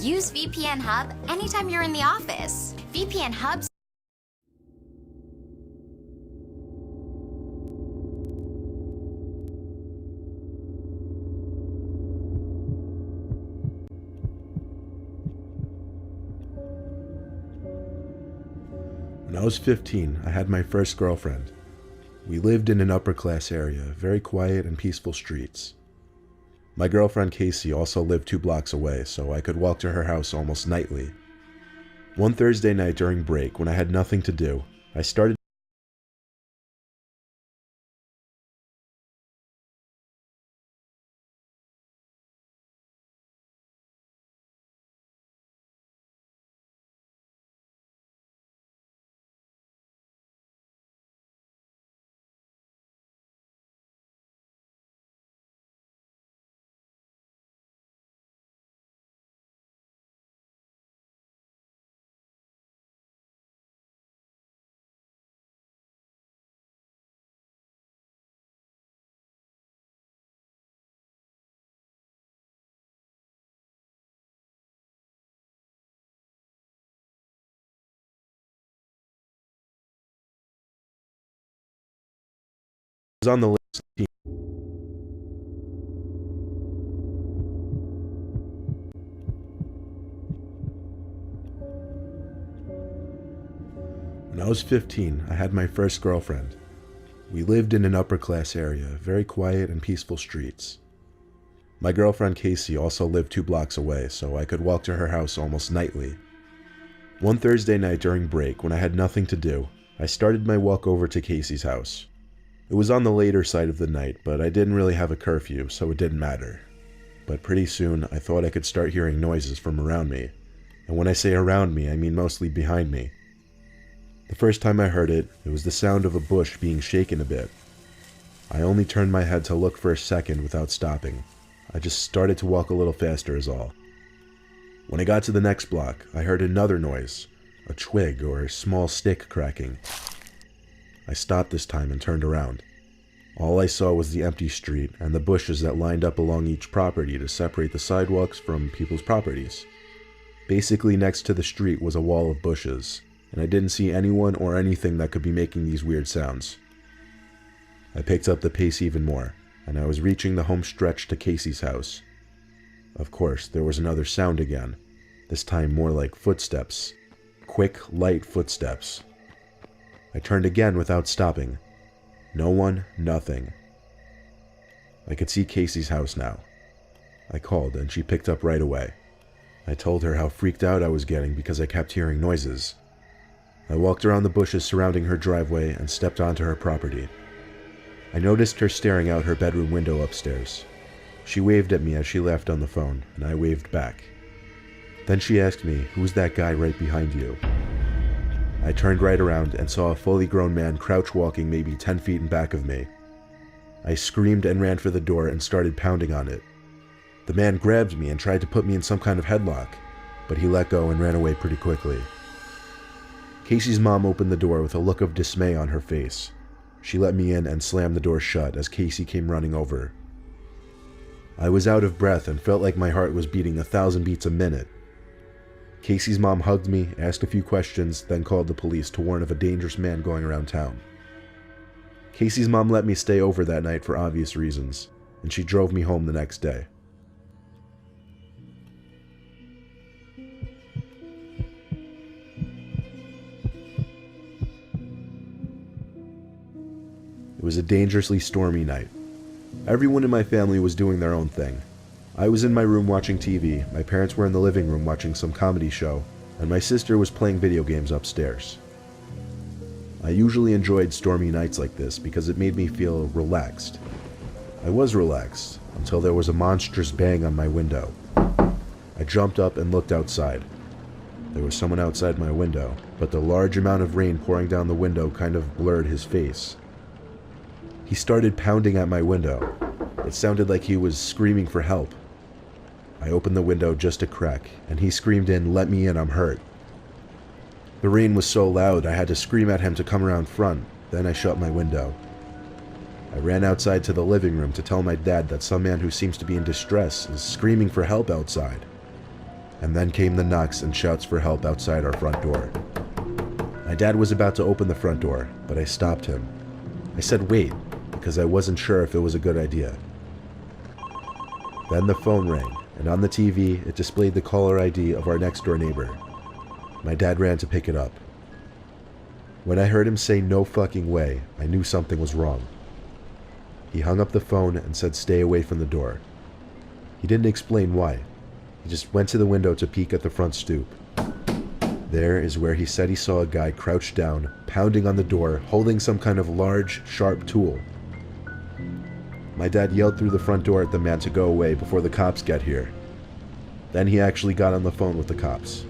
Use VPN Hub anytime you're in the office. VPN Hub's When I was 15, I had my first girlfriend. We lived in an upper-class area, very quiet and peaceful streets. My girlfriend Casey also lived 2 blocks away, so I could walk to her house almost nightly. One Thursday night during break, when I had nothing to do, I started on the list. When I was 15, I had my first girlfriend. We lived in an upper-class area, very quiet and peaceful streets. My girlfriend Casey also lived 2 blocks away, so I could walk to her house almost nightly. One Thursday night during break, when I had nothing to do, I started my walk over to Casey's house. It was on the later side of the night, but I didn't really have a curfew, so it didn't matter. But pretty soon, I thought I could start hearing noises from around me. And when I say around me, I mean mostly behind me. The first time I heard it, it was the sound of a bush being shaken a bit. I only turned my head to look for a second without stopping. I just started to walk a little faster is all. When I got to the next block, I heard another noise, a twig or a small stick cracking. I stopped this time and turned around. All I saw was the empty street and the bushes that lined up along each property to separate the sidewalks from people's properties. Basically next to the street was a wall of bushes, and I didn't see anyone or anything that could be making these weird sounds. I picked up the pace even more, and I was reaching the home stretch to Casey's house. Of course, there was another sound again, this time more like footsteps. Quick, light footsteps. I turned again without stopping. No one, nothing. I could see Casey's house now. I called and she picked up right away. I told her how freaked out I was getting because I kept hearing noises. I walked around the bushes surrounding her driveway and stepped onto her property. I noticed her staring out her bedroom window upstairs. She waved at me as she left on the phone, and I waved back. Then she asked me, "Who's that guy right behind you?" I turned right around and saw a fully grown man crouch walking maybe 10 feet in back of me. I screamed and ran for the door and started pounding on it. The man grabbed me and tried to put me in some kind of headlock, but he let go and ran away pretty quickly. Casey's mom opened the door with a look of dismay on her face. She let me in and slammed the door shut as Casey came running over. I was out of breath and felt like my heart was beating 1,000 beats a minute. Casey's mom hugged me, asked a few questions, then called the police to warn of a dangerous man going around town. Casey's mom let me stay over that night for obvious reasons, and she drove me home the next day. It was a dangerously stormy night. Everyone in my family was doing their own thing. I was in my room watching TV, my parents were in the living room watching some comedy show, and my sister was playing video games upstairs. I usually enjoyed stormy nights like this because it made me feel relaxed. I was relaxed until there was a monstrous bang on my window. I jumped up and looked outside. There was someone outside my window, but the large amount of rain pouring down the window kind of blurred his face. He started pounding at my window. It sounded like he was screaming for help. I opened the window just a crack, and he screamed in, "Let me in, I'm hurt." The rain was so loud I had to scream at him to come around front, then I shut my window. I ran outside to the living room to tell my dad that some man who seems to be in distress is screaming for help outside. and then came the knocks and shouts for help outside our front door. My dad was about to open the front door, but I stopped him. I said wait, because I wasn't sure if it was a good idea. Then the phone rang, and on the TV it displayed the caller ID of our next door neighbor. My dad ran to pick it up. When I heard him say no fucking way, I knew something was wrong. He hung up the phone and said stay away from the door. He didn't explain why. He just went to the window to peek at the front stoop. There is where he said he saw a guy crouched down, pounding on the door, holding some kind of large, sharp tool. My dad yelled through the front door at the man to go away before the cops get here. Then he actually got on the phone with the cops.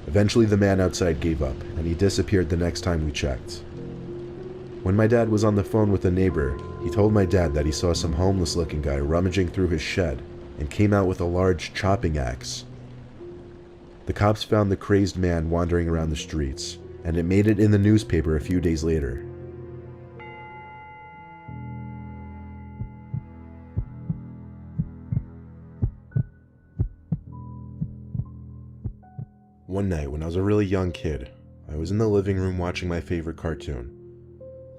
Eventually the man outside gave up, and he disappeared the next time we checked. When my dad was on the phone with a neighbor, he told my dad that he saw some homeless-looking guy rummaging through his shed and came out with a large chopping axe. The cops found the crazed man wandering around the streets, and it made it in the newspaper a few days later. One night when I was a really young kid, I was in the living room watching my favorite cartoon.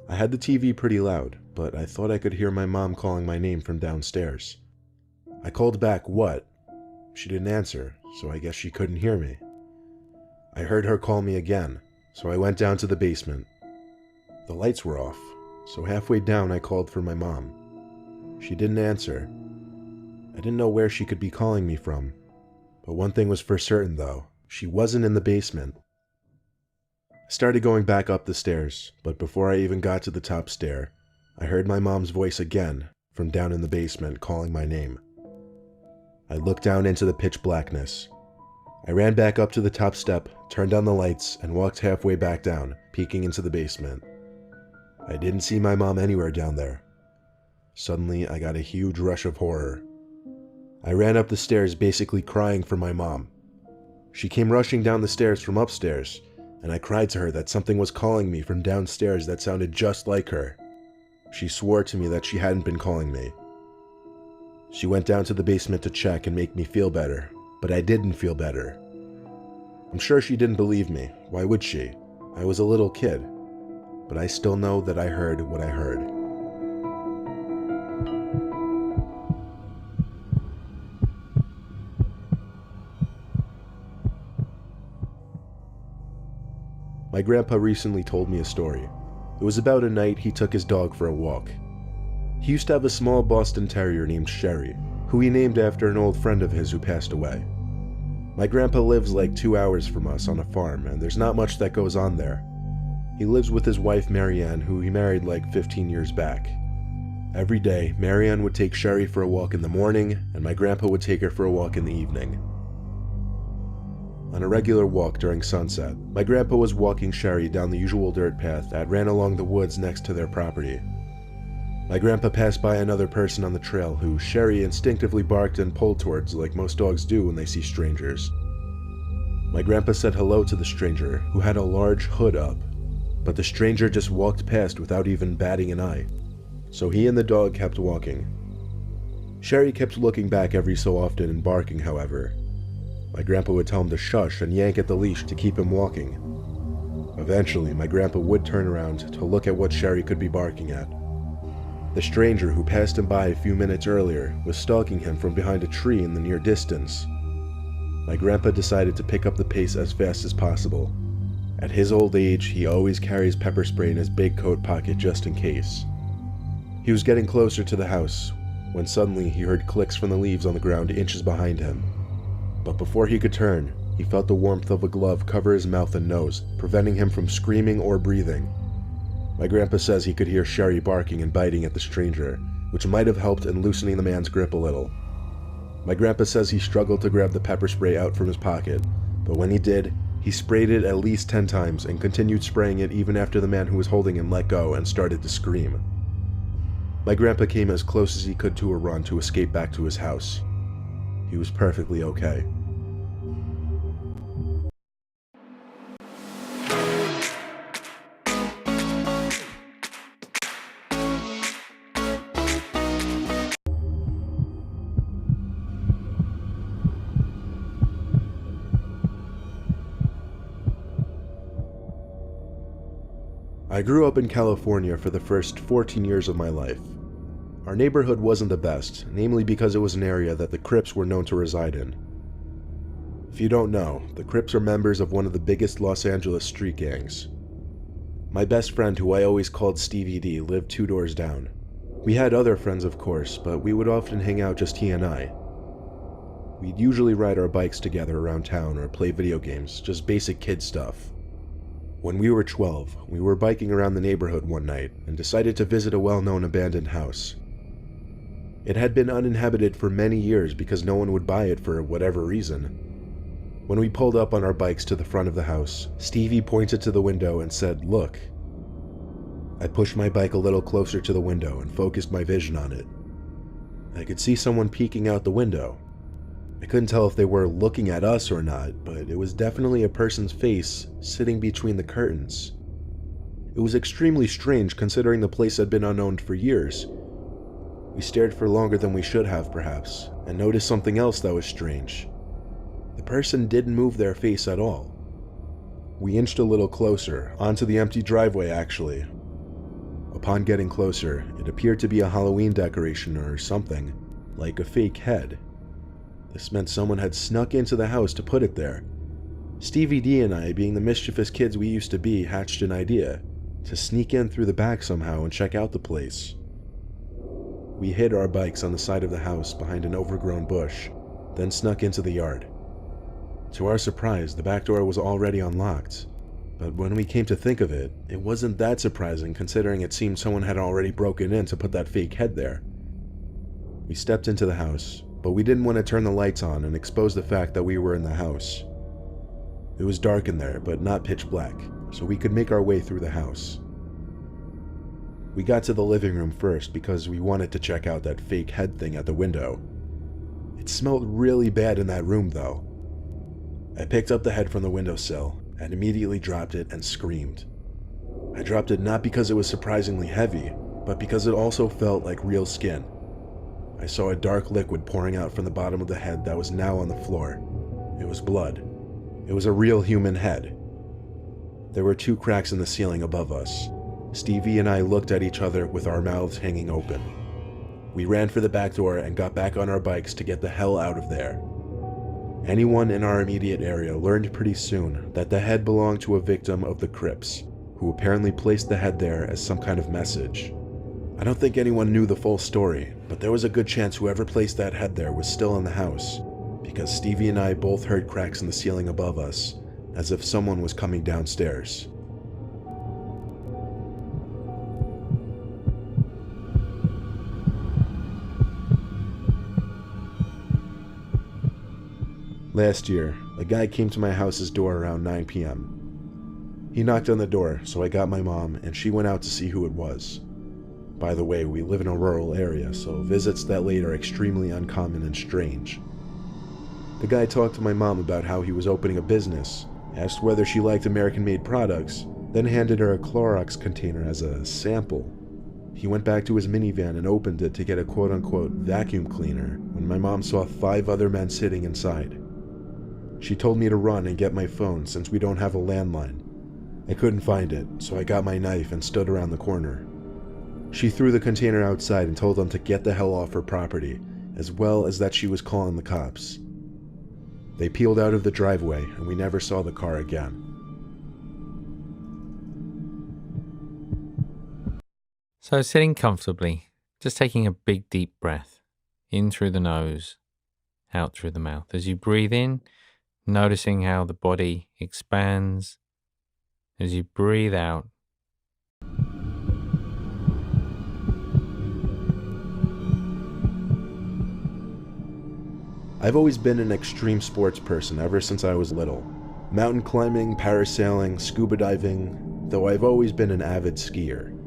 I had the TV pretty loud, but I thought I could hear my mom calling my name from downstairs. I called back, "What?" She didn't answer, so I guess she couldn't hear me. I heard her call me again, so I went down to the basement. The lights were off, so halfway down I called for my mom. She didn't answer. I didn't know where she could be calling me from, but one thing was for certain though. She wasn't in the basement. I started going back up the stairs, but before I even got to the top stair, I heard my mom's voice again from down in the basement calling my name. I looked down into the pitch blackness. I ran back up to the top step, turned on the lights, and walked halfway back down, peeking into the basement. I didn't see my mom anywhere down there. Suddenly, I got a huge rush of horror. I ran up the stairs basically crying for my mom. She came rushing down the stairs from upstairs, and I cried to her that something was calling me from downstairs that sounded just like her. She swore to me that she hadn't been calling me. She went down to the basement to check and make me feel better, but I didn't feel better. I'm sure she didn't believe me. Why would she? I was a little kid, but I still know that I heard what I heard. My grandpa recently told me a story. It was about a night he took his dog for a walk. He used to have a small Boston Terrier named Sherry, who he named after an old friend of his who passed away. My grandpa lives like 2 hours from us on a farm, and there's not much that goes on there. He lives with his wife Marianne, who he married like 15 years back. Every day, Marianne would take Sherry for a walk in the morning, and my grandpa would take her for a walk in the evening. On a regular walk during sunset, my grandpa was walking Sherry down the usual dirt path that ran along the woods next to their property. My grandpa passed by another person on the trail who Sherry instinctively barked and pulled towards like most dogs do when they see strangers. My grandpa said hello to the stranger, who had a large hood up, but the stranger just walked past without even batting an eye, so he and the dog kept walking. Sherry kept looking back every so often and barking, however. My grandpa would tell him to shush and yank at the leash to keep him walking. Eventually, my grandpa would turn around to look at what Sherry could be barking at. The stranger who passed him by a few minutes earlier was stalking him from behind a tree in the near distance. My grandpa decided to pick up the pace as fast as possible. At his old age, he always carries pepper spray in his big coat pocket just in case. He was getting closer to the house when suddenly he heard clicks from the leaves on the ground inches behind him. But before he could turn, he felt the warmth of a glove cover his mouth and nose, preventing him from screaming or breathing. My grandpa says he could hear Sherry barking and biting at the stranger, which might have helped in loosening the man's grip a little. My grandpa says he struggled to grab the pepper spray out from his pocket, but when he did, he sprayed it at least 10 times and continued spraying it even after the man who was holding him let go and started to scream. My grandpa came as close as he could to a run to escape back to his house. He was perfectly okay. I grew up in California for the first 14 years of my life. Our neighborhood wasn't the best, namely because it was an area that the Crips were known to reside in. If you don't know, the Crips are members of one of the biggest Los Angeles street gangs. My best friend, who I always called Stevie D, lived 2 doors down. We had other friends, of course, but we would often hang out just he and I. We'd usually ride our bikes together around town or play video games, just basic kid stuff. When we were 12, we were biking around the neighborhood one night and decided to visit a well-known abandoned house. It had been uninhabited for many years because no one would buy it for whatever reason. When we pulled up on our bikes to the front of the house, Stevie pointed to the window and said, "Look." I pushed my bike a little closer to the window and focused my vision on it. I could see someone peeking out the window. I couldn't tell if they were looking at us or not, but it was definitely a person's face sitting between the curtains. It was extremely strange considering the place had been unowned for years. We stared for longer than we should have, perhaps, and noticed something else that was strange. The person didn't move their face at all. We inched a little closer, onto the empty driveway actually. Upon getting closer, it appeared to be a Halloween decoration or something, like a fake head. This meant someone had snuck into the house to put it there. Stevie D and I, being the mischievous kids we used to be, hatched an idea to sneak in through the back somehow and check out the place. We hid our bikes on the side of the house behind an overgrown bush, then snuck into the yard. To our surprise, the back door was already unlocked, but when we came to think of it, it wasn't that surprising considering it seemed someone had already broken in to put that fake head there. We stepped into the house, but we didn't want to turn the lights on and expose the fact that we were in the house. It was dark in there, but not pitch black, so we could make our way through the house. We got to the living room first because we wanted to check out that fake head thing at the window. It smelled really bad in that room though. I picked up the head from the windowsill and immediately dropped it and screamed. I dropped it not because it was surprisingly heavy, but because it also felt like real skin. I saw a dark liquid pouring out from the bottom of the head that was now on the floor. It was blood. It was a real human head. There were 2 cracks in the ceiling above us. Stevie and I looked at each other with our mouths hanging open. We ran for the back door and got back on our bikes to get the hell out of there. Anyone in our immediate area learned pretty soon that the head belonged to a victim of the Crips, who apparently placed the head there as some kind of message. I don't think anyone knew the full story, but there was a good chance whoever placed that head there was still in the house, because Stevie and I both heard cracks in the ceiling above us, as if someone was coming downstairs. Last year, a guy came to my house's door around 9 p.m. He knocked on the door, so I got my mom, and she went out to see who it was. By the way, we live in a rural area, so visits that late are extremely uncommon and strange. The guy talked to my mom about how he was opening a business, asked whether she liked American-made products, then handed her a Clorox container as a sample. He went back to his minivan and opened it to get a quote-unquote vacuum cleaner when my mom saw 5 other men sitting inside. She told me to run and get my phone since we don't have a landline. I couldn't find it, so I got my knife and stood around the corner. She threw the container outside and told them to get the hell off her property, as well as that she was calling the cops. They peeled out of the driveway and we never saw the car again. So sitting comfortably, just taking a big deep breath, in through the nose, out through the mouth. As you breathe in, noticing how the body expands. As you breathe out, I've always been an extreme sports person ever since I was little. Mountain climbing, parasailing, scuba diving, though I've always been an avid skier.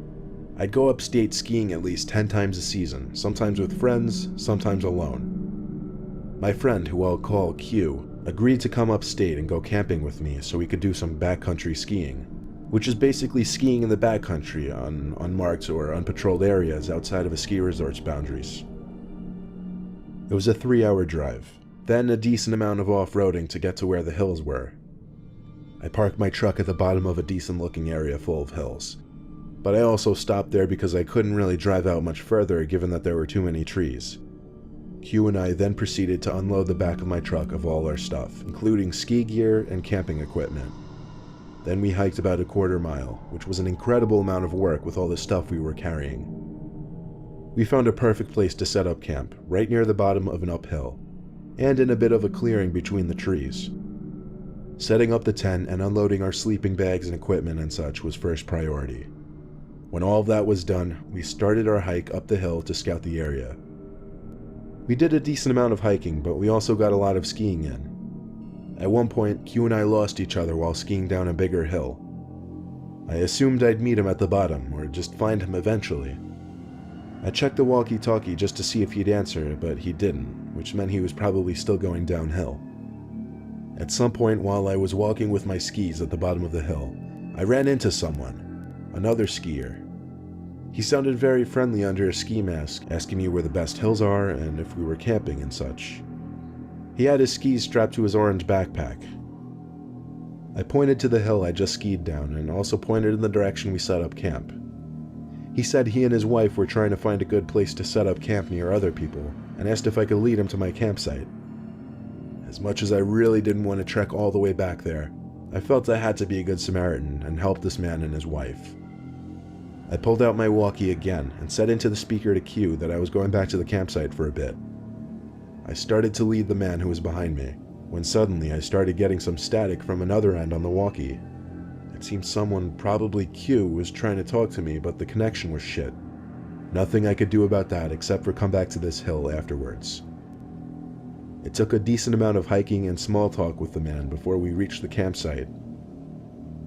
I'd go upstate skiing at least 10 times a season, sometimes with friends, sometimes alone. My friend, who I'll call Q, agreed to come upstate and go camping with me so we could do some backcountry skiing, which is basically skiing in the backcountry on unmarked or unpatrolled areas outside of a ski resort's boundaries. It was a 3-hour drive, then a decent amount of off-roading to get to where the hills were. I parked my truck at the bottom of a decent-looking area full of hills, but I also stopped there because I couldn't really drive out much further given that there were too many trees. Q and I then proceeded to unload the back of my truck of all our stuff, including ski gear and camping equipment. Then we hiked about a quarter mile, which was an incredible amount of work with all the stuff we were carrying. We found a perfect place to set up camp, right near the bottom of an uphill, and in a bit of a clearing between the trees. Setting up the tent and unloading our sleeping bags and equipment and such was first priority. When all of that was done, we started our hike up the hill to scout the area. We did a decent amount of hiking, but we also got a lot of skiing in. At one point, Q and I lost each other while skiing down a bigger hill. I assumed I'd meet him at the bottom, or just find him eventually. I checked the walkie-talkie just to see if he'd answer, but he didn't, which meant he was probably still going downhill. At some point while I was walking with my skis at the bottom of the hill, I ran into someone, another skier. He sounded very friendly under his ski mask, asking me where the best hills are and if we were camping and such. He had his skis strapped to his orange backpack. I pointed to the hill I just skied down and also pointed in the direction we set up camp. He said he and his wife were trying to find a good place to set up camp near other people and asked if I could lead him to my campsite. As much as I really didn't want to trek all the way back there, I felt I had to be a good Samaritan and help this man and his wife. I pulled out my walkie again and said into the speaker to Q that I was going back to the campsite for a bit. I started to lead the man who was behind me, when suddenly I started getting some static from another end on the walkie. It seemed someone, probably Q, was trying to talk to me, but the connection was shit. Nothing I could do about that except for come back to this hill afterwards. It took a decent amount of hiking and small talk with the man before we reached the campsite.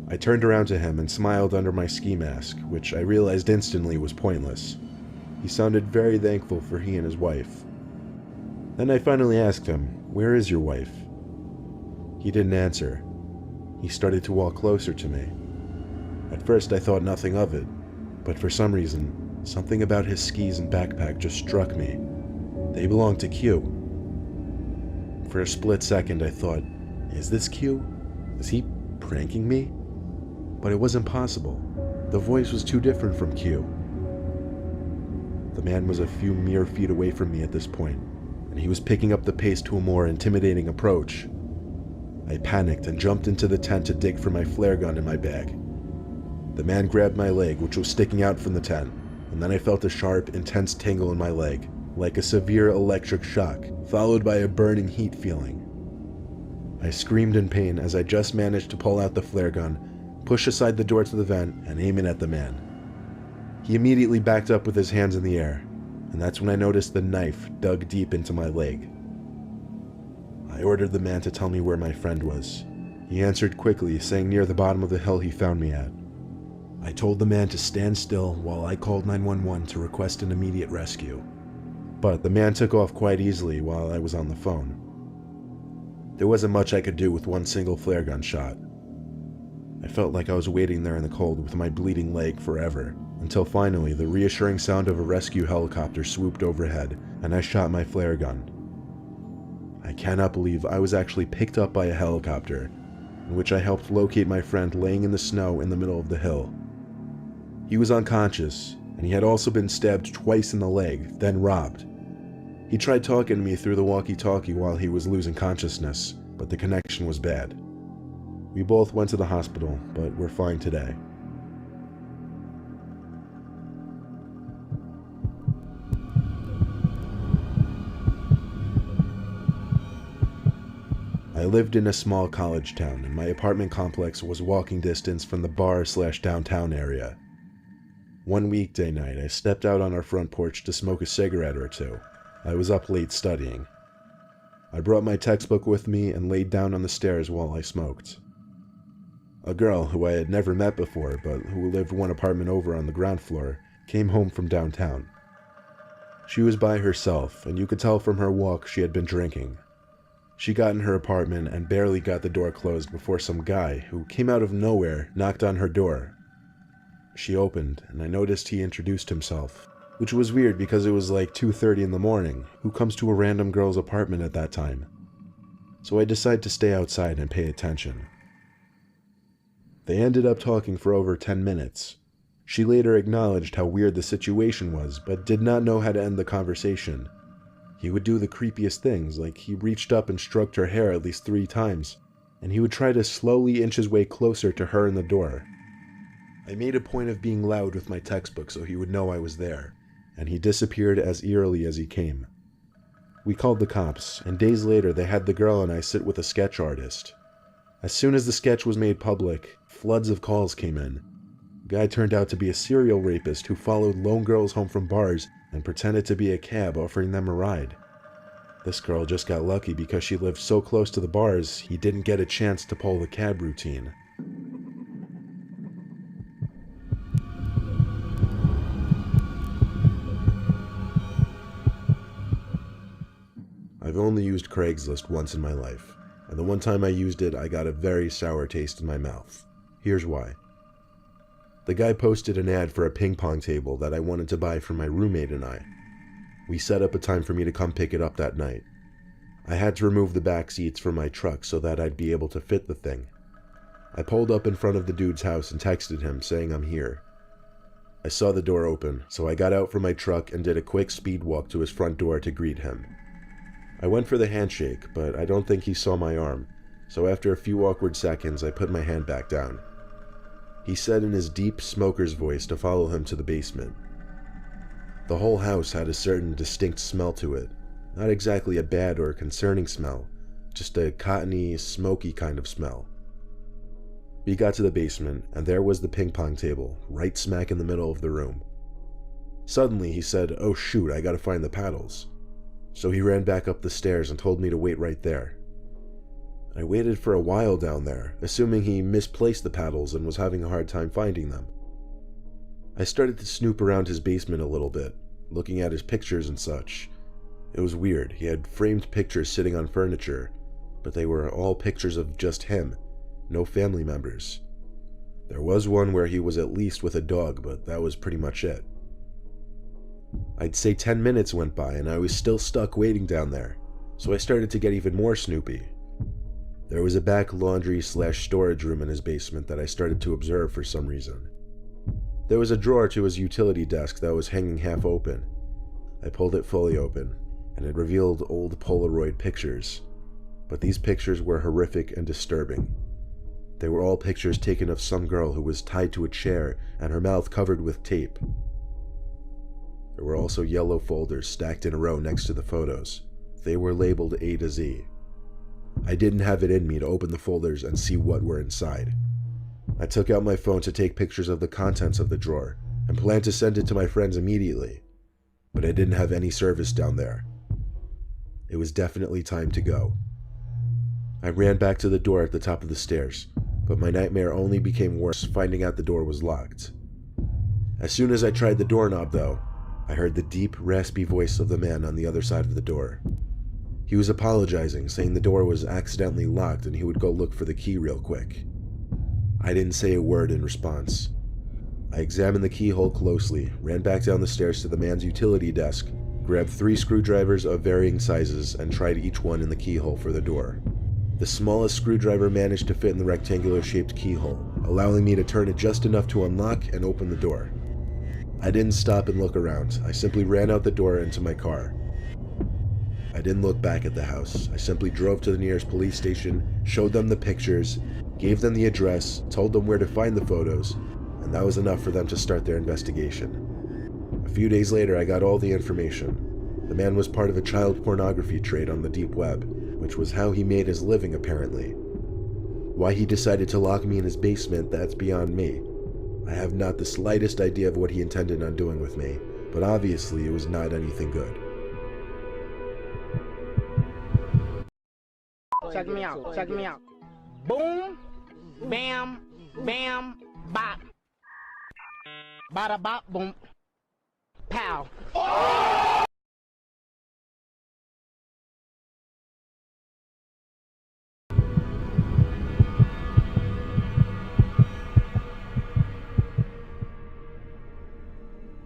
I turned around to him and smiled under my ski mask, which I realized instantly was pointless. He sounded very thankful for he and his wife. Then I finally asked him, "Where is your wife?" He didn't answer. He started to walk closer to me. At first I thought nothing of it, but for some reason, something about his skis and backpack just struck me. They belonged to Q. For a split second I thought, is this Q? Is he pranking me? But it wasn't possible. The voice was too different from Q. The man was a few mere feet away from me at this point, and he was picking up the pace to a more intimidating approach. I panicked and jumped into the tent to dig for my flare gun in my bag. The man grabbed my leg, which was sticking out from the tent, and then I felt a sharp, intense tingle in my leg, like a severe electric shock, followed by a burning heat feeling. I screamed in pain as I just managed to pull out the flare gun, push aside the door to the vent, and aim it at the man. He immediately backed up with his hands in the air, and that's when I noticed the knife dug deep into my leg. I ordered the man to tell me where my friend was. He answered quickly, saying near the bottom of the hill he found me at. I told the man to stand still while I called 911 to request an immediate rescue. But the man took off quite easily while I was on the phone. There wasn't much I could do with one single flare gun shot. I felt like I was waiting there in the cold with my bleeding leg forever, until finally the reassuring sound of a rescue helicopter swooped overhead and I shot my flare gun. I cannot believe I was actually picked up by a helicopter, in which I helped locate my friend laying in the snow in the middle of the hill. He was unconscious, and he had also been stabbed twice in the leg, then robbed. He tried talking to me through the walkie-talkie while he was losing consciousness, but the connection was bad. We both went to the hospital, but we're fine today. I lived in a small college town, and my apartment complex was walking distance from the bar/downtown area. One weekday night, I stepped out on our front porch to smoke a cigarette or two. I was up late studying. I brought my textbook with me and laid down on the stairs while I smoked. A girl who I had never met before, but who lived one apartment over on the ground floor, came home from downtown. She was by herself, and you could tell from her walk she had been drinking. She got in her apartment and barely got the door closed before some guy, who came out of nowhere, knocked on her door. She opened, and I noticed he introduced himself, which was weird because it was like 2:30 in the morning. Who comes to a random girl's apartment at that time? So I decided to stay outside and pay attention. They ended up talking for over 10 minutes. She later acknowledged how weird the situation was, but did not know how to end the conversation. He would do the creepiest things, like he reached up and stroked her hair at least 3 times, and he would try to slowly inch his way closer to her in the door. I made a point of being loud with my textbook so he would know I was there, and he disappeared as eerily as he came. We called the cops, and days later they had the girl and I sit with a sketch artist. As soon as the sketch was made public, floods of calls came in. The guy turned out to be a serial rapist who followed lone girls home from bars and pretended to be a cab offering them a ride. This girl just got lucky because she lived so close to the bars, he didn't get a chance to pull the cab routine. I've only used Craigslist once in my life, and the one time I used it, I got a very sour taste in my mouth. Here's why. The guy posted an ad for a ping pong table that I wanted to buy for my roommate and I. We set up a time for me to come pick it up that night. I had to remove the back seats from my truck so that I'd be able to fit the thing. I pulled up in front of the dude's house and texted him saying I'm here. I saw the door open, so I got out from my truck and did a quick speed walk to his front door to greet him. I went for the handshake, but I don't think he saw my arm, so after a few awkward seconds I put my hand back down. He said in his deep smoker's voice to follow him to the basement. The whole house had a certain distinct smell to it. Not exactly a bad or concerning smell, just a cottony, smoky kind of smell. We got to the basement, and there was the ping pong table, right smack in the middle of the room. Suddenly he said, "Oh shoot, I gotta find the paddles." So he ran back up the stairs and told me to wait right there. I waited for a while down there, assuming he misplaced the paddles and was having a hard time finding them. I started to snoop around his basement a little bit, looking at his pictures and such. It was weird. He had framed pictures sitting on furniture, but they were all pictures of just him, no family members. There was one where he was at least with a dog, but that was pretty much it. I'd say 10 minutes went by and I was still stuck waiting down there, so I started to get even more snoopy. There was a back laundry/storage room in his basement that I started to observe for some reason. There was a drawer to his utility desk that was hanging half open. I pulled it fully open, and it revealed old Polaroid pictures. But these pictures were horrific and disturbing. They were all pictures taken of some girl who was tied to a chair and her mouth covered with tape. There were also yellow folders stacked in a row next to the photos. They were labeled A to Z. I didn't have it in me to open the folders and see what were inside. I took out my phone to take pictures of the contents of the drawer and planned to send it to my friends immediately, but I didn't have any service down there. It was definitely time to go. I ran back to the door at the top of the stairs, but my nightmare only became worse finding out the door was locked. As soon as I tried the doorknob though, I heard the deep, raspy voice of the man on the other side of the door. He was apologizing, saying the door was accidentally locked and he would go look for the key real quick. I didn't say a word in response. I examined the keyhole closely, ran back down the stairs to the man's utility desk, grabbed 3 screwdrivers of varying sizes, and tried each one in the keyhole for the door. The smallest screwdriver managed to fit in the rectangular-shaped keyhole, allowing me to turn it just enough to unlock and open the door. I didn't stop and look around. I simply ran out the door into my car. I didn't look back at the house. I simply drove to the nearest police station, showed them the pictures, gave them the address, told them where to find the photos, and that was enough for them to start their investigation. A few days later, I got all the information. The man was part of a child pornography trade on the deep web, which was how he made his living apparently. Why he decided to lock me in his basement, that's beyond me. I have not the slightest idea of what he intended on doing with me, but obviously it was not anything good. Check me out, check me out. Boom, bam, bam, bop. Bada bop, boom, pow.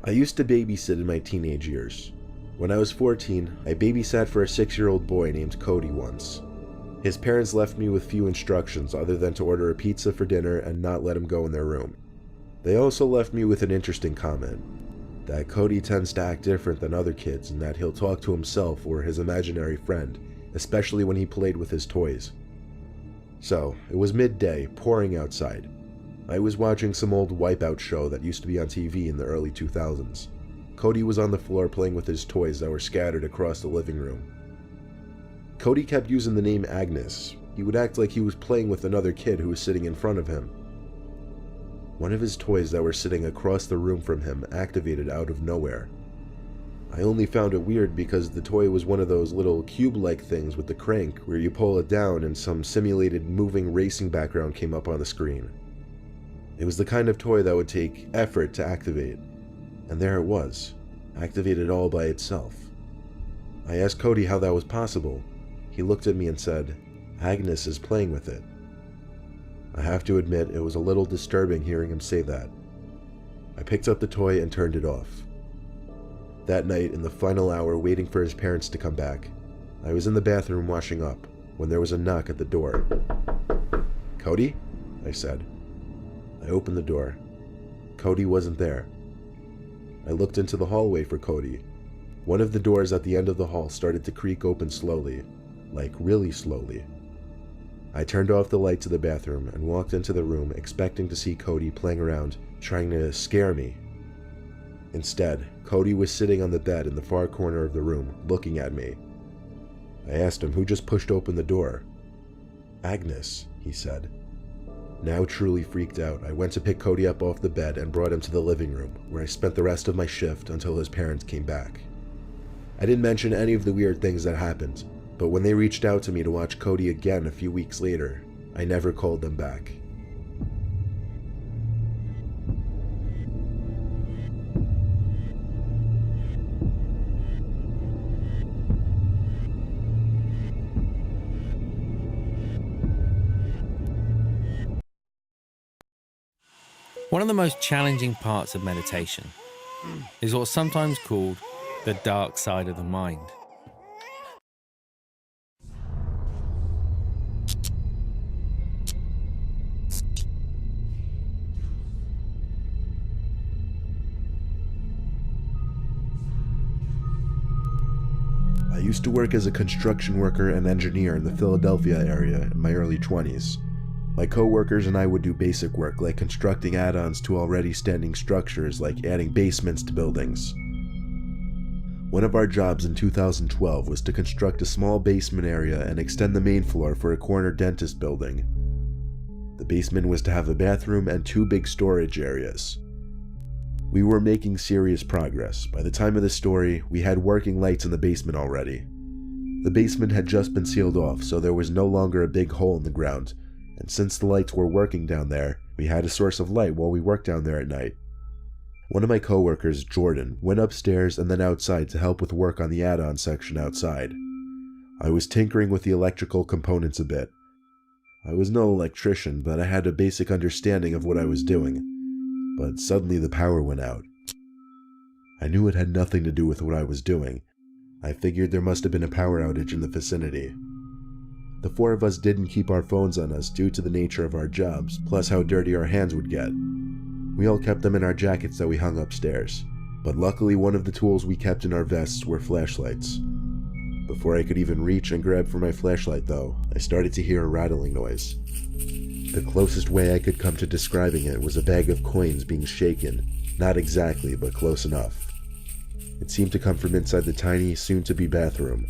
I used to babysit in my teenage years. When I was 14, I babysat for a 6-year-old boy named Cody once. His parents left me with few instructions other than to order a pizza for dinner and not let him go in their room. They also left me with an interesting comment, that Cody tends to act different than other kids and that he'll talk to himself or his imaginary friend, especially when he played with his toys. So, it was midday, pouring outside. I was watching some old Wipeout show that used to be on TV in the early 2000s. Cody was on the floor playing with his toys that were scattered across the living room. Cody kept using the name Agnes. He would act like he was playing with another kid who was sitting in front of him. One of his toys that were sitting across the room from him activated out of nowhere. I only found it weird because the toy was one of those little cube-like things with the crank where you pull it down and some simulated moving racing background came up on the screen. It was the kind of toy that would take effort to activate, and there it was, activated all by itself. I asked Cody how that was possible. He looked at me and said, "Agnes is playing with it." I have to admit, it was a little disturbing hearing him say that. I picked up the toy and turned it off. That night, in the final hour waiting for his parents to come back, I was in the bathroom washing up when there was a knock at the door. "Cody?" I said. I opened the door. Cody wasn't there. I looked into the hallway for Cody. One of the doors at the end of the hall started to creak open slowly, like really slowly. I turned off the light to the bathroom and walked into the room expecting to see Cody playing around, trying to scare me. Instead, Cody was sitting on the bed in the far corner of the room, looking at me. I asked him who just pushed open the door. "Agnes," he said. Now truly freaked out, I went to pick Cody up off the bed and brought him to the living room, where I spent the rest of my shift until his parents came back. I didn't mention any of the weird things that happened, but when they reached out to me to watch Cody again a few weeks later, I never called them back. One of the most challenging parts of meditation is what's sometimes called the dark side of the mind. I used to work as a construction worker and engineer in the Philadelphia area in my early 20s. My co-workers and I would do basic work like constructing add-ons to already standing structures like adding basements to buildings. One of our jobs in 2012 was to construct a small basement area and extend the main floor for a corner dentist building. The basement was to have a bathroom and 2 big storage areas. We were making serious progress. By the time of the story, we had working lights in the basement already. The basement had just been sealed off, so there was no longer a big hole in the ground, and since the lights were working down there, we had a source of light while we worked down there at night. One of my coworkers, Jordan, went upstairs and then outside to help with work on the add-on section outside. I was tinkering with the electrical components a bit. I was no electrician, but I had a basic understanding of what I was doing. But suddenly the power went out. I knew it had nothing to do with what I was doing. I figured there must have been a power outage in the vicinity. The 4 of us didn't keep our phones on us due to the nature of our jobs, plus how dirty our hands would get. We all kept them in our jackets that we hung upstairs, but luckily one of the tools we kept in our vests were flashlights. Before I could even reach and grab for my flashlight though, I started to hear a rattling noise. The closest way I could come to describing it was a bag of coins being shaken, not exactly, but close enough. It seemed to come from inside the tiny, soon-to-be bathroom.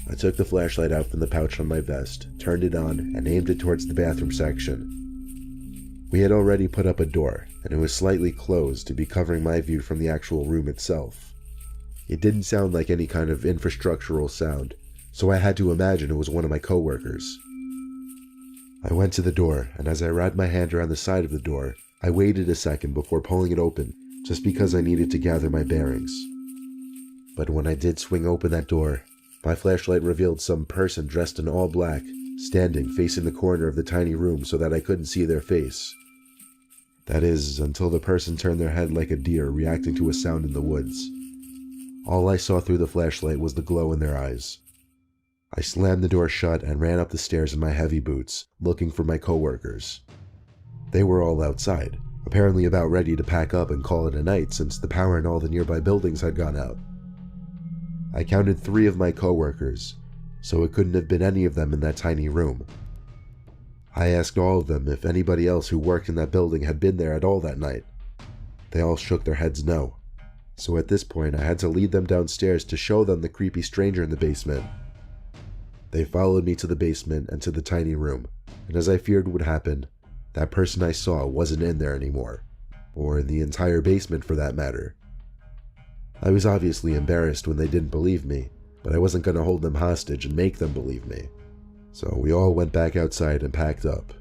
I took the flashlight out from the pouch on my vest, turned it on, and aimed it towards the bathroom section. We had already put up a door, and it was slightly closed to be covering my view from the actual room itself. It didn't sound like any kind of infrastructural sound, so I had to imagine it was one of my coworkers. I went to the door, and as I wrapped my hand around the side of the door, I waited a second before pulling it open, just because I needed to gather my bearings. But when I did swing open that door, my flashlight revealed some person dressed in all black, standing facing the corner of the tiny room so that I couldn't see their face. That is, until the person turned their head like a deer reacting to a sound in the woods. All I saw through the flashlight was the glow in their eyes. I slammed the door shut and ran up the stairs in my heavy boots, looking for my coworkers. They were all outside, apparently about ready to pack up and call it a night since the power in all the nearby buildings had gone out. I counted 3 of my coworkers, so it couldn't have been any of them in that tiny room. I asked all of them if anybody else who worked in that building had been there at all that night. They all shook their heads no, so at this point I had to lead them downstairs to show them the creepy stranger in the basement. They followed me to the basement and to the tiny room, and as I feared would happen, that person I saw wasn't in there anymore, or in the entire basement for that matter. I was obviously embarrassed when they didn't believe me, but I wasn't going to hold them hostage and make them believe me. So we all went back outside and packed up.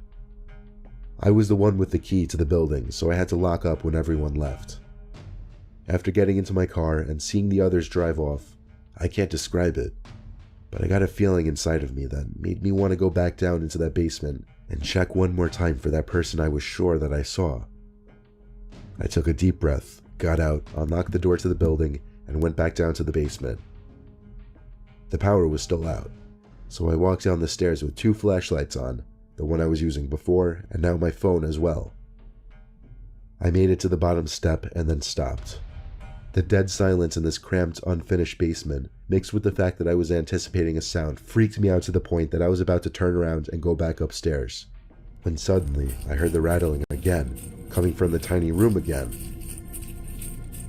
I was the one with the key to the building, so I had to lock up when everyone left. After getting into my car and seeing the others drive off, I can't describe it, but I got a feeling inside of me that made me want to go back down into that basement and check one more time for that person I was sure that I saw. I took a deep breath, got out, unlocked the door to the building, and went back down to the basement. The power was still out, so I walked down the stairs with 2 flashlights on, the one I was using before, and now my phone as well. I made it to the bottom step and then stopped. The dead silence in this cramped, unfinished basement, mixed with the fact that I was anticipating a sound, freaked me out to the point that I was about to turn around and go back upstairs. When suddenly, I heard the rattling again, coming from the tiny room again.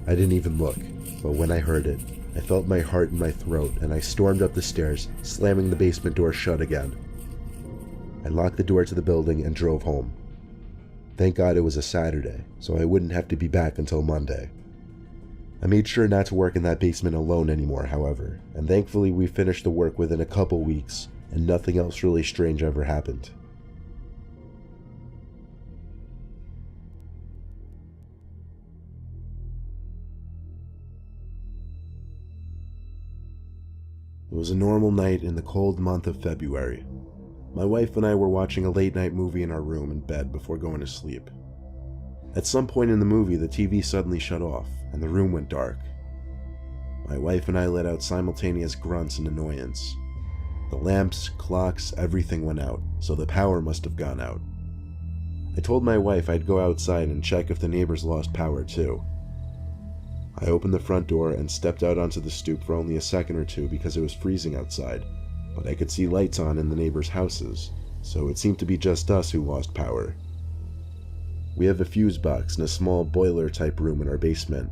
I didn't even look, but when I heard it, I felt my heart in my throat and I stormed up the stairs, slamming the basement door shut again. I locked the door to the building and drove home. Thank God it was a Saturday, so I wouldn't have to be back until Monday. I made sure not to work in that basement alone anymore, however, and thankfully we finished the work within a couple weeks, and nothing else really strange ever happened. It was a normal night in the cold month of February. My wife and I were watching a late-night movie in our room in bed before going to sleep. At some point in the movie, the TV suddenly shut off, and the room went dark. My wife and I let out simultaneous grunts in annoyance. The lamps, clocks, everything went out, so the power must have gone out. I told my wife I'd go outside and check if the neighbors lost power too. I opened the front door and stepped out onto the stoop for only a second or two because it was freezing outside, but I could see lights on in the neighbors' houses, so it seemed to be just us who lost power. We have a fuse box in a small boiler-type room in our basement.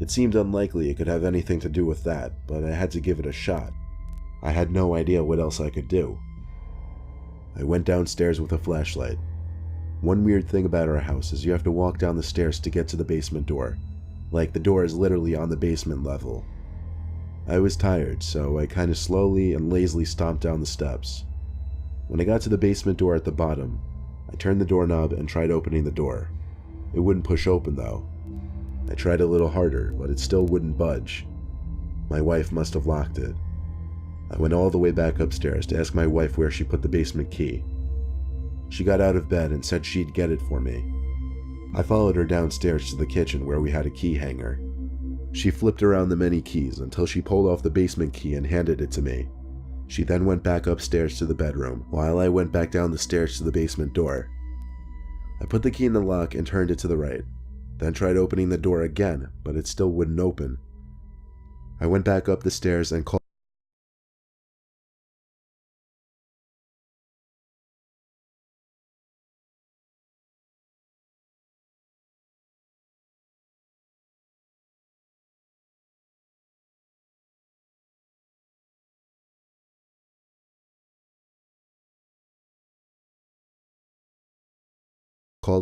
It seemed unlikely it could have anything to do with that, but I had to give it a shot. I had no idea what else I could do. I went downstairs with a flashlight. One weird thing about our house is you have to walk down the stairs to get to the basement door. Like, the door is literally on the basement level. I was tired, so I kind of slowly and lazily stomped down the steps. When I got to the basement door at the bottom, I turned the doorknob and tried opening the door. It wouldn't push open though. I tried a little harder, but it still wouldn't budge. My wife must have locked it. I went all the way back upstairs to ask my wife where she put the basement key. She got out of bed and said she'd get it for me. I followed her downstairs to the kitchen where we had a key hanger. She flipped around the many keys until she pulled off the basement key and handed it to me. She then went back upstairs to the bedroom, while I went back down the stairs to the basement door. I put the key in the lock and turned it to the right, then tried opening the door again, but it still wouldn't open. I went back up the stairs and called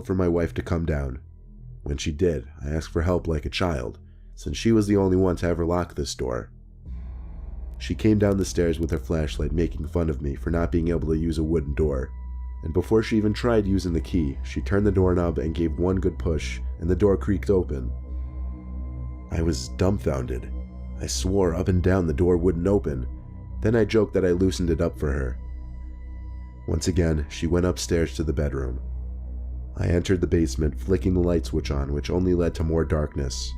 for my wife to come down. When she did, I asked for help like a child, since she was the only one to ever lock this door. She came down the stairs with her flashlight, making fun of me for not being able to use a wooden door, and before she even tried using the key, she turned the doorknob and gave one good push, and the door creaked open. I was dumbfounded. I swore up and down the door wouldn't open. Then I joked that I loosened it up for her. Once again, she went upstairs to the bedroom. I entered the basement, flicking the light switch on, which only led to more darkness.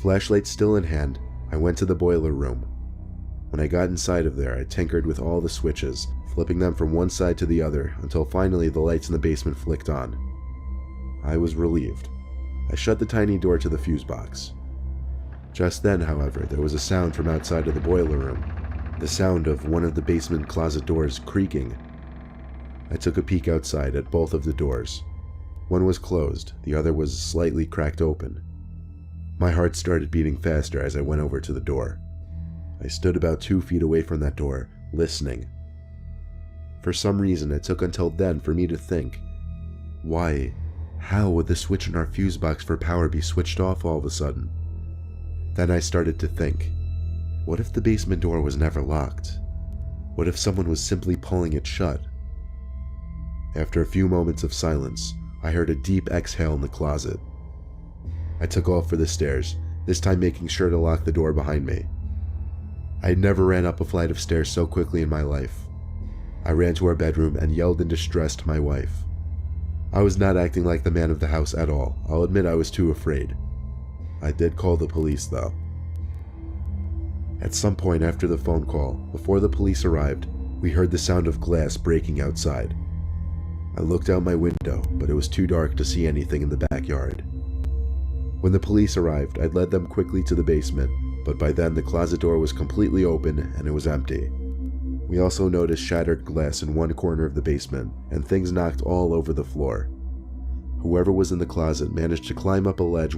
Flashlight still in hand, I went to the boiler room. When I got inside of there, I tinkered with all the switches, flipping them from one side to the other, until finally the lights in the basement flicked on. I was relieved. I shut the tiny door to the fuse box. Just then, however, there was a sound from outside of the boiler room, the sound of one of the basement closet doors creaking. I took a peek outside at both of the doors. One was closed, the other was slightly cracked open. My heart started beating faster as I went over to the door. I stood about 2 feet away from that door, listening. For some reason, it took until then for me to think, how would the switch in our fuse box for power be switched off all of a sudden? Then I started to think, what if the basement door was never locked? What if someone was simply pulling it shut? After a few moments of silence, I heard a deep exhale in the closet. I took off for the stairs, this time making sure to lock the door behind me. I had never ran up a flight of stairs so quickly in my life. I ran to our bedroom and yelled in distress to my wife. I was not acting like the man of the house at all. I'll admit I was too afraid. I did call the police though. At some point after the phone call, before the police arrived, we heard the sound of glass breaking outside. I looked out my window, but it was too dark to see anything in the backyard. When the police arrived, I led them quickly to the basement, but by then the closet door was completely open and it was empty. We also noticed shattered glass in one corner of the basement and things knocked all over the floor. Whoever was in the closet managed to climb up a ledge.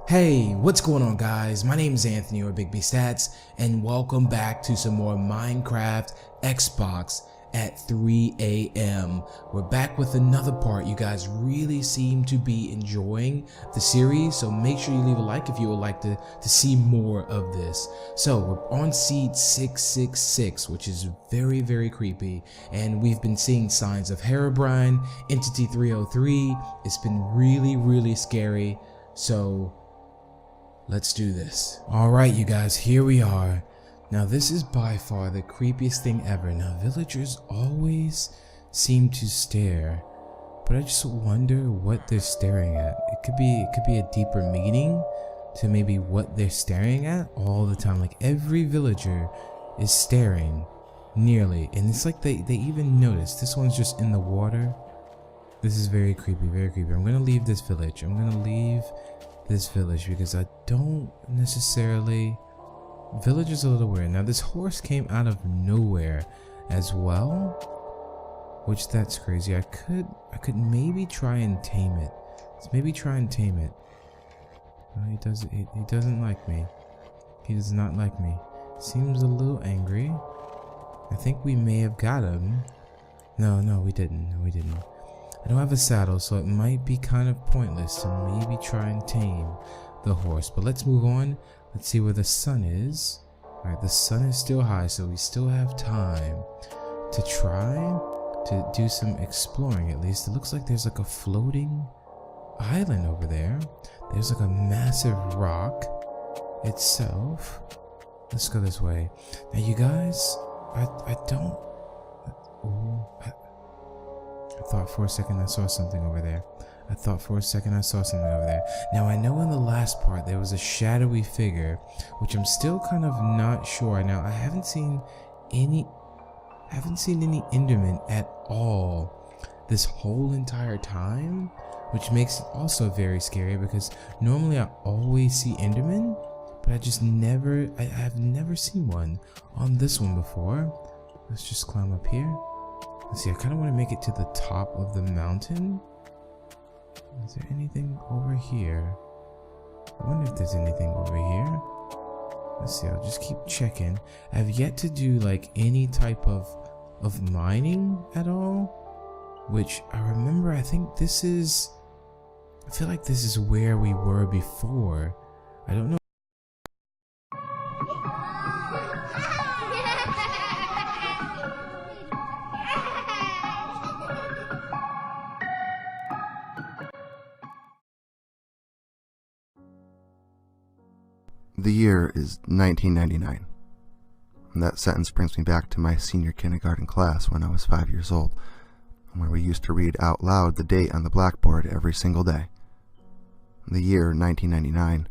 Hey, what's going on guys? My name is Anthony or Big B Stats, and welcome back to some more Minecraft Xbox at 3 a.m. We're back with another part. You guys really seem to be enjoying the series, so make sure you leave a like if you would like to see more of this. So we're on seed 666, which is very, very creepy, and we've been seeing signs of Herobrine, Entity 303. It's been really, really scary, so let's do this. Alright you guys, here we are. Now this is by far the creepiest thing ever. Now villagers always seem to stare, but I just wonder what they're staring at. It could be a deeper meaning to maybe what they're staring at all the time. Like every villager is staring nearly, and it's like they even notice. This one's just in the water. This is very creepy, very creepy. I'm gonna leave this village. Because I don't necessarily... Village is a little weird. Now this horse came out of nowhere as well, which that's crazy. I could maybe try and tame it. Let's maybe try and tame it. No, he doesn't like me. He does not like me. Seems a little angry. I think we may have got him. No, we didn't. I don't have a saddle, so it might be kind of pointless to maybe try and tame the horse. But let's move on. Let's see where the sun is. Alright, the sun is still high, so we still have time to try to do some exploring at least. It looks like there's like a floating island over there. There's like a massive rock itself. Let's go this way. Now you guys, I thought for a second I saw something over there. Now I know in the last part there was a shadowy figure, which I'm still kind of not sure. Now I haven't seen any Endermen at all this whole entire time, which makes it also very scary because normally I always see Endermen, but I have never seen one on this one before. Let's just climb up here. Let's see, I kind of want to make it to the top of the mountain. Is there anything over here? I wonder if there's anything over here. Let's see, I'll just keep checking. I've yet to do like any type of mining at all, which I remember, I feel like this is where we were before. I don't know. The year is 1999. And that sentence brings me back to my senior kindergarten class when I was 5 years old, where we used to read out loud the date on the blackboard every single day. The year 1999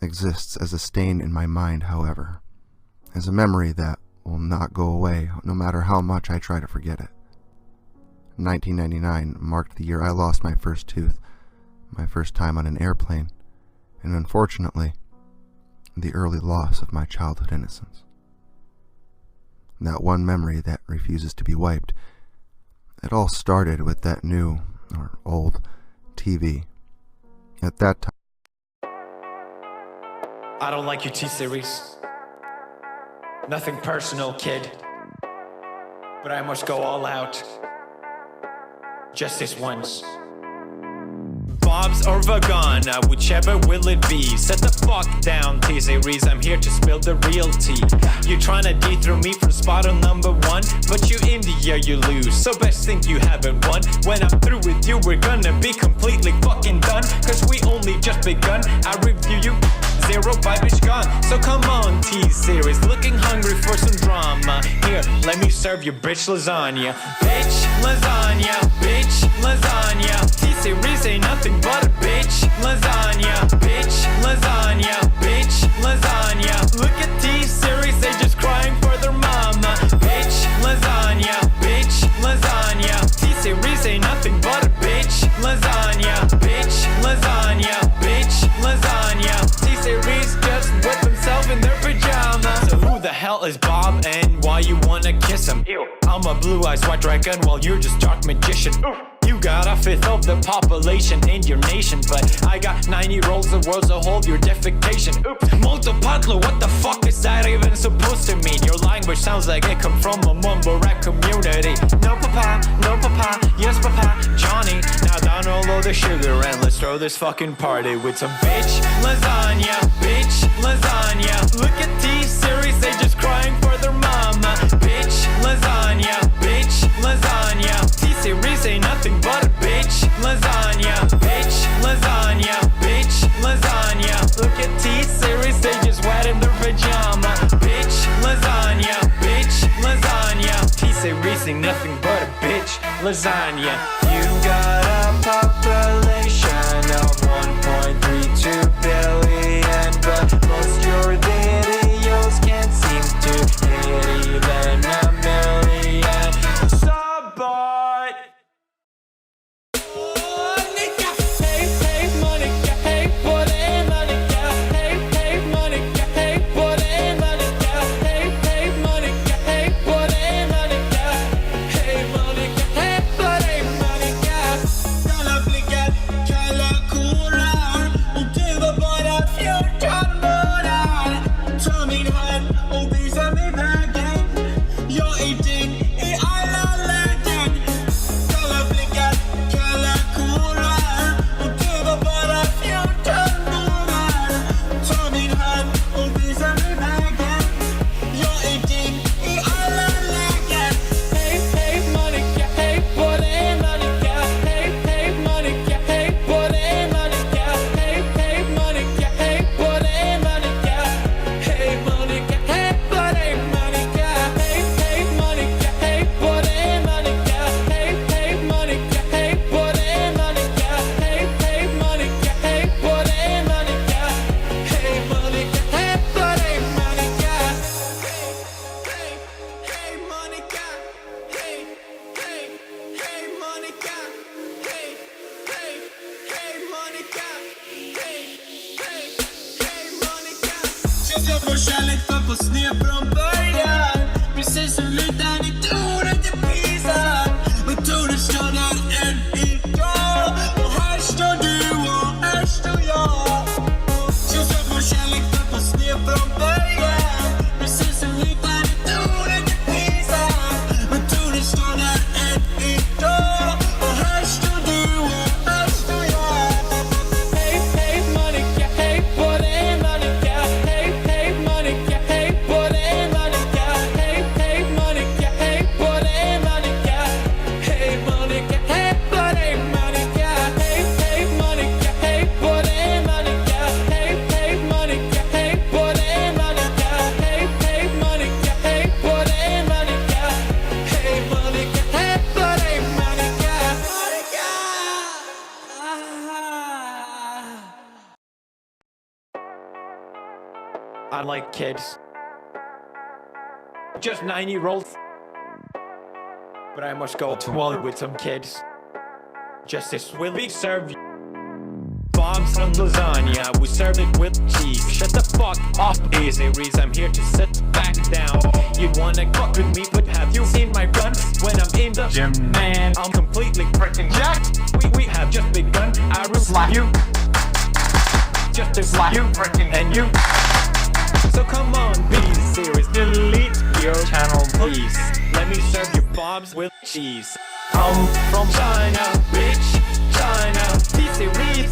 exists as a stain in my mind, however, as a memory that will not go away no matter how much I try to forget it. 1999 marked the year I lost my first tooth, my first time on an airplane, and unfortunately, the early loss of my childhood innocence. That one memory that refuses to be wiped. It all started with that new, or old, TV. At that time, I don't like your T-Series. Nothing personal, kid. But I must go all out. Just this once. Bob bobs or vagina, whichever will it be. Set the fuck down, T-Series, I'm here to spill the real tea. You tryna dethrone me from spot on number one, but you in the air you lose, so best think you haven't won. When I'm through with you, we're gonna be completely fucking done, cause we only just begun. I review you, zero vibe is gone. So come on, T-Series, looking hungry for some drama. Here, let me serve you bitch lasagna. Bitch lasagna, bitch lasagna. T-Series ain't nothing but a bitch lasagna. Bitch lasagna, bitch lasagna. Look at T-Series, they just crying for their mama. Bitch lasagna, bitch lasagna. T-Series ain't nothing but a bitch lasagna. Bitch lasagna, bitch lasagna. T-Series just whip himself in their pajamas. So who the hell is Bob and why you wanna kiss him? Ew. I'm a blue-eyed white dragon while you're just dark magician. Oof. You got a fifth of the population in your nation, but I got 90 rolls the world's a whole, your defecation. Oops. Multipatlo, what the fuck is that even supposed to mean? Your language sounds like it come from a mumble rap community. No papa, yes papa, Johnny. Now download the sugar and let's throw this fucking party with some bitch lasagna, bitch lasagna. Look at T-Series, they just crying for their mama. Bitch lasagna, bitch lasagna. T-Series ain't nothing but a bitch lasagna. Bitch lasagna, bitch lasagna. Look at T-Series, they just wet in their pajama. Bitch lasagna, bitch lasagna. T-Series ain't nothing but a bitch lasagna. You got a population of 1.32 billion, but most your videos can't seem to hit even a million. Subbot. I like kids. Just 9-year-olds. But I must go to Wally with some kids. Justice will be served. Bob's on lasagna, we serve it with cheese. Shut the fuck up, T-Series, I'm here to sit back down. You wanna fuck with me, but have you seen my gun? When I'm in the gym, man, I'm completely freaking jacked. We have just begun, I will slap you. Just to slap you, and you. So come on, T-Series, delete your channel, please. Let me serve you bobs with cheese. I'm from China, bitch, China. T-Series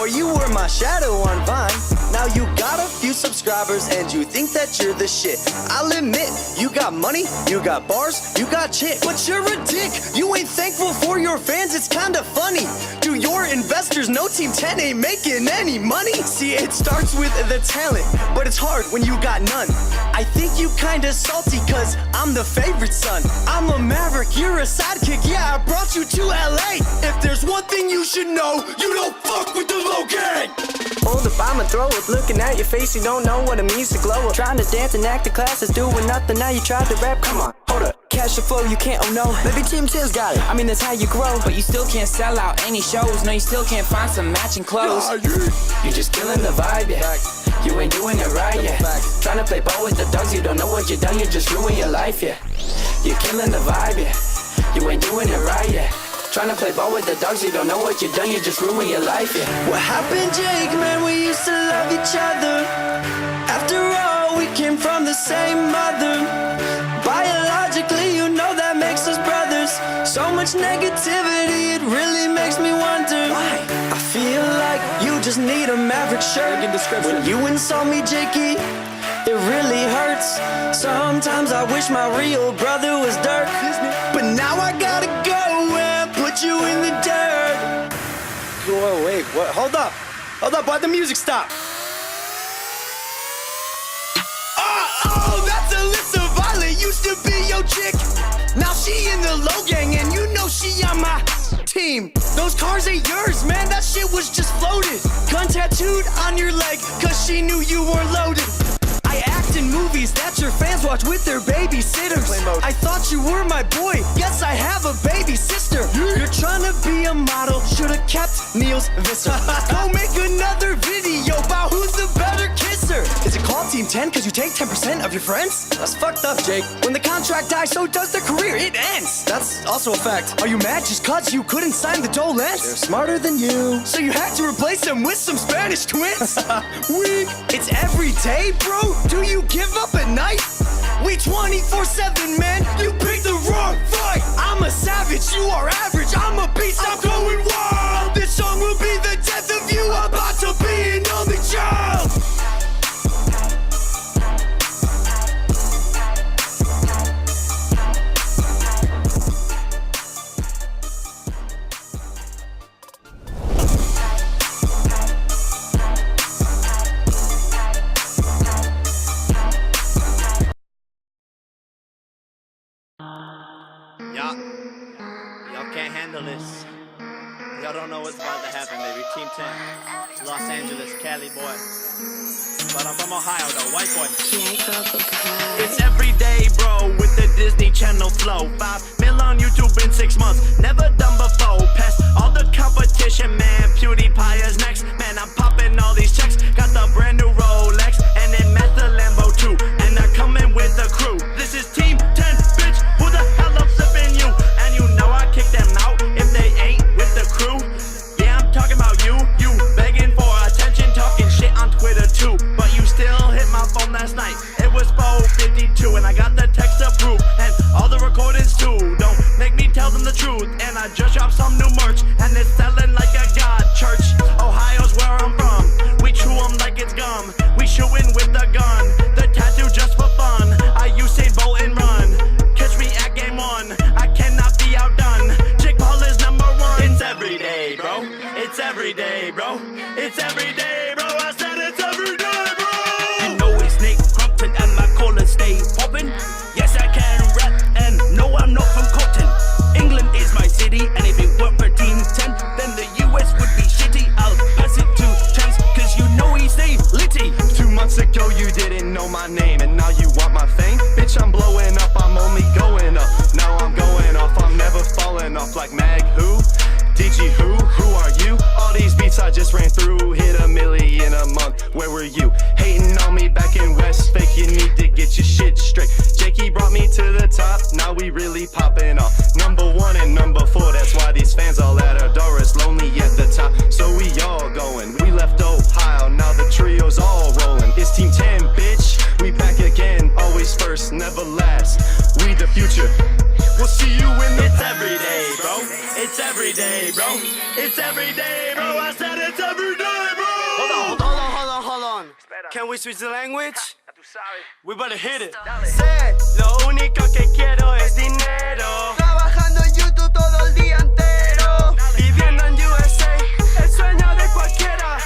before you were my shadow on Vine. Now you got a few subscribers and you think that you're the shit. I'll admit, you got money, you got bars, you got chick, but you're a dick. You ain't thankful for your fans, it's kinda funny. Do your investors know Team 10 ain't making any money? See, it starts with the talent, but it's hard when you got none. I think you kinda salty cause I'm the favorite son. I'm a maverick, you're a sidekick, yeah, I brought you to LA. If there's one thing you should know, you don't fuck with the low gang. Hold up, I'ma throw up. Looking at your face, you don't know what it means to glow up. Trying to dance and act the classes, doing nothing. Now you tried to rap, come on, hold up. Cash the flow, you can't, oh no. Maybe Team 10's got it. I mean, that's how you grow. But you still can't sell out any shows. No, you still can't find some matching clothes. You just killing the vibe, yeah. You ain't doing it right, yeah. Trying to play ball with the dogs, you don't know what you done, you just ruin your life, yeah. You're killing the vibe, yeah. You ain't doing it right, yeah. Trying to play ball with the dogs, you don't know what you done, you just ruin your life, yeah. What happened, Jake? Man, we used to love each other. After all, we came from the same mother. Biologically, you know that makes us brothers. So much negativity, it really makes me wonder why. I feel like you just need a Maverick shirt. When you insult me, Jakey, it really hurts. Sometimes I wish my real brother was dirt, but now I gotta go and put you in the dirt. Whoa, wait, what? Hold up, why'd the music stop? Oh, that's Alyssa Violet, used to be your chick. Now she in the low gang and you know she on my team. Those cars ain't yours, man, that shit was just floated. Gun tattooed on your leg, cause she knew you were loaded. I act in movies that your fans watch with their babysitters. I thought you were my boy, yes I have a baby sister. You're trying to be a model, should've kept Niels Visser. Go make another video about who's the better kisser. Is it called Team 10 cause you take 10% of your friends? That's fucked up, Jake. When the contract dies, so does the career, it ends. That's also a fact. Are you mad just cause you couldn't sign the Dolans? They're smarter than you, so you had to replace them with some Spanish twins? Weak. It's every day, bro? Do you give up at night? We 24/7, man, you picked the wrong fight. I'm a savage, you are average, I'm a beast, I'm going wild. This song will be the death of you, about to be an only child. Y'all can't handle this. Y'all don't know what's about to happen, baby. Team 10, Los Angeles, Cali boy. But I'm from Ohio, though, white boy. It's every day, bro, with the Disney Channel flow. 5 mil on YouTube in 6 months, never done before. Past all the competition, man. PewDiePie is next, man. I'm popping all these checks. Got the brand new Rolex, and then met the Lambo too. And they're coming with the crew. This is Team 10, bitch. Who the hell up flipping you? And you know I kick them out if they ain't with the crew. Yeah, I'm talking about you. You begging for attention, talking shit on Twitter too. But you still hit my phone last night. It was 4:52, and I got the text approved, and all the recordings too. Don't make me tell them the truth. And I just dropped some new merch, and it's selling like a god church. Ohio's where I'm from. We chew 'em like it's gum. We shootin' with the gun. The tattoo just for fun. I Usain Bolt and run. Catch me at game 1. I cannot be outdone. Jake Paul is #1. It's every day, bro. It's every day, bro. It's every day, bro. I said it's every day, bro. You know it's Nick Crumpton and my collar stay poppin'. Yes, I can rap, and no, I'm not from Compton. England is my city, and if it weren't for Team 10, then the US would be shitty. I'll pass it to Chance, cause you know he stay litty. 2 months ago you didn't know my name, and now you want my fame? Bitch, I'm blowing up, I'm only going up. Now I'm going off, I'm never falling off like Mag who? DG who are you? All these beats I just ran through, hit 1 million a month. Where were you? Hating on me back in West, fake, you need to get your shit straight. Jakey brought me to the top, now we really popping off. #1 and #4, that's why these fans all at our door is lonely at the top. So we all going, we left Ohio, now the trio's all rolling. It's Team 10, bitch, we back again, always first, never last. We the future, we'll see you in the It's every day, bro. It's every day, bro. It's every day, bro. I said it's every day. Can we switch the language? We better hit it. Sé, lo único que quiero es dinero. Trabajando en YouTube todo el día entero. Viviendo en USA, el sueño de cualquiera.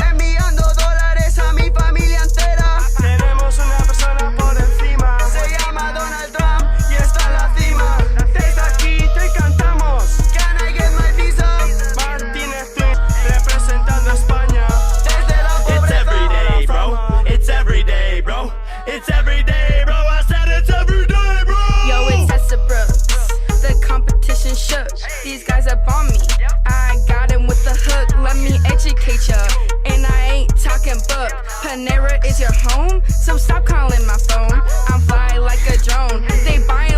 Enviando dólares a mi familia entera. Tenemos una persona por encima. Se llama Donald Trump y está en la cima. Desde aquí te cantamos. Can I get my visa? Martínez Twin, representando a España. Desde la pobreza. It's every day, bro. It's every day, bro. It's every day, bro. I said it's every day, bro. Yo, it's Tessa Brooks. The competition shook. These guys up on me. I got him with the hook. Let me educate ya. And I ain't talking book. Panera is your home, so stop calling my phone. I'm fly like a drone. They buying